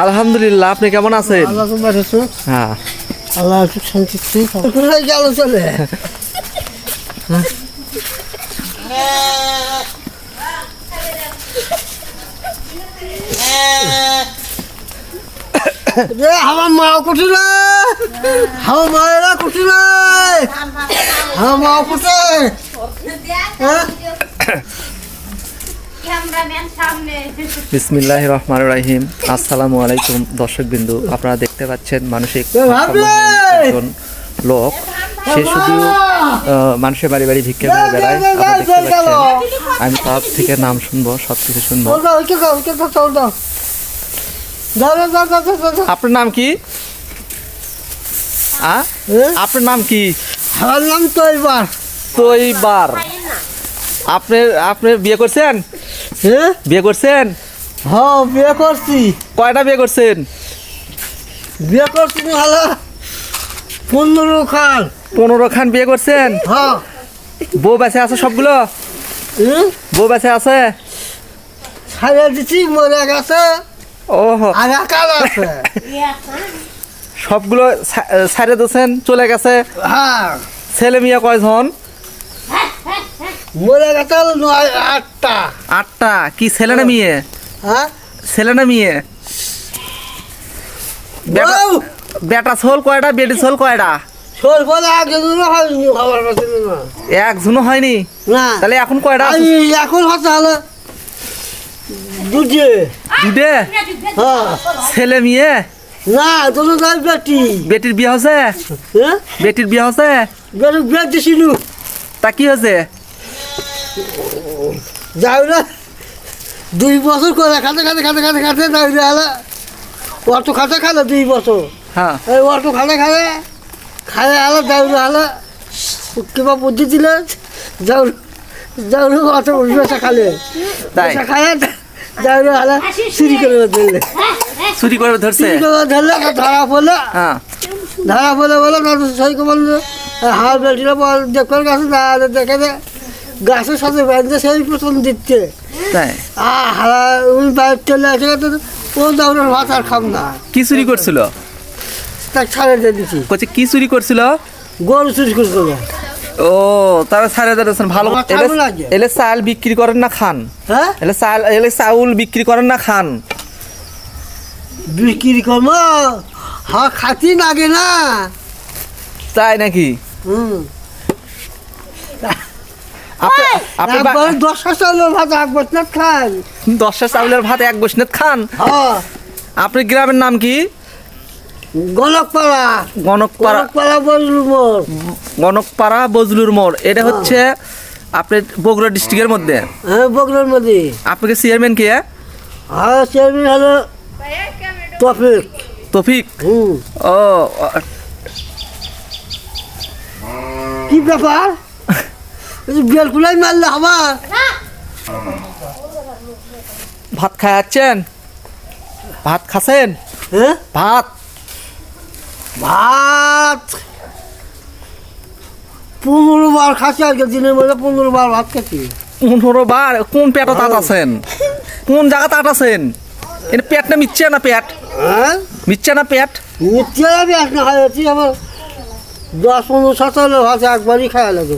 আলহামদুলিল্লাহ, আপনি কেমন আছেন? হ্যাঁ, আল্লাহ শান্তি গেল চলে। আমার মা কুটি রে, আমার মায়েরা কুটি রে, আমার মা কুটে। বিসমিল্লাহির রহমানির রহিম। আসসালামু আলাইকুম দর্শকবৃন্দু, আপনারা দেখতে পাচ্ছেন মানসিক একজন লোক, সে শুধু মানুষের বাড়ি বাড়ি ভিক্ষা করে বেড়ায়। আপনারা দেখতে পাচ্ছেন, আমি তার থেকে নাম শুনবো, সব কিছু শুনবো। আপনার নাম কি? আপনার নাম কি? আমার নাম তৈবার। তৈবার। আপনি বিয়ে করছেন? বিয়ে করছেন? হ্যাঁ, বিয়ে করছি। কয়টা বিয়ে করছেন? বিয়ে করছি ভালো 15 খান। 15 খান বিয়ে করছেন? হ্যাঁ। বউ বেঁচে আছে সবগুলো? বউ বেঁচে আছে? ছাড়িয়ে দিচ্ছি, মরে গেছে। ওহো, আর একাল আছে। সবগুলো ছাড়িয়ে দিয়েছেন, চলে গেছে। হ্যাঁ। ছেলে মেয়ে কয়জন? মরে গেছে 8টা। 8টা? কি ছেলে না মেয়ে? হ্যাঁ, ছেলে না মেয়ে? বেটা ছোল কয়টা, বেটি ছোল কয়টা? শোল বলে একজনও হয়নি, খবর পাচ্ছিল না। একজনও হয়নি? না। তাহলে এখন কয়টা? এখন হচ্ছে হলো দুটে। দুটে? হ্যাঁ। ছেলে মেয়ে? না, দুটো যাই বেটি। বেটির বিয়ে হচ্ছে? হ্যাঁ, বেটির বিয়ে হচ্ছে? বেটি বিয়ে দিছিল। তা কি হয়েছে? যাই না, 2 বছর করে খাতে যাই না হলে অটো খাতে খালে 2 বছর। হ্যাঁ। এই অটো খালে খালে হলে যাই না হলে কিবা বুদ্ধি দিলে যাও অটো বেসা খালে খায় যাই না হলে চুরি করে ধরলে। চুরি করে ধরছে? চুরি করে ধরলে ধরা পড়লে। হ্যাঁ। ধরা পড়লে বলে সইকে বললো হাওয়া বেলটিরা দেখবার গাছে দেখে গাছের সাথে বেঁধে সেই প্রথম দিচ্ছে। তাই? ওই বাইরে চলে আসে, ও দৌড়ের ভাত আর খাম না। কি চুরি করছিল? তাকে ছাড়ে দিয়ে দিচ্ছি। বলছে কি চুরি করছিল? গরু চুরি করছিল। ও, তারা ছাড়ে দিয়েছেন। ভালো। এলে চাল বিক্রি করেন না খান? হ্যাঁ, এলে চাউল বিক্রি করেন না খান? বিক্রি করবো, হ্যাঁ, খাতি লাগে না। তাই নাকি? আপনি 10টা চাউলের ভাত 1 বছর খান। 10টা চাউলের ভাত 1 বছর খান? হ্যাঁ। আপনার গ্রামের নাম কি? গণকপাড়া। গণকপাড়া বজলুর মোড়। গণকপাড়া বজলুর মোড়। এটা হচ্ছে আপনার বগুড়া ডিস্ট্রিক্টের মধ্যে? হ্যাঁ, বগুড়ার মধ্যে। আপনাকে চেয়ারম্যান কে? হ্যাঁ, চেয়ারম্যান হলো তফিক। তফিক? ও, কি ব্যাপার? বেলকুলাই মারলে আমার। ভাত খাচ্ছেন? ভাত খাচ্ছেন? হ্যাঁ, ভাত 15 বার খাচ্ছি আর কি, দিনের মধ্যে 15 বার ভাত খাচ্ছি। 15 বার? কোন পেটও তাত আছেন? কোন জায়গা তাত আছেন? এটা পেট না মিচ্ছে না পেট? হ্যাঁ, মিচ্ছে না পেট? মিথ্যে আমি এক না খাইছি। আমার 10-15 সাতালে ভাত একবারই খাওয়া লাগবে।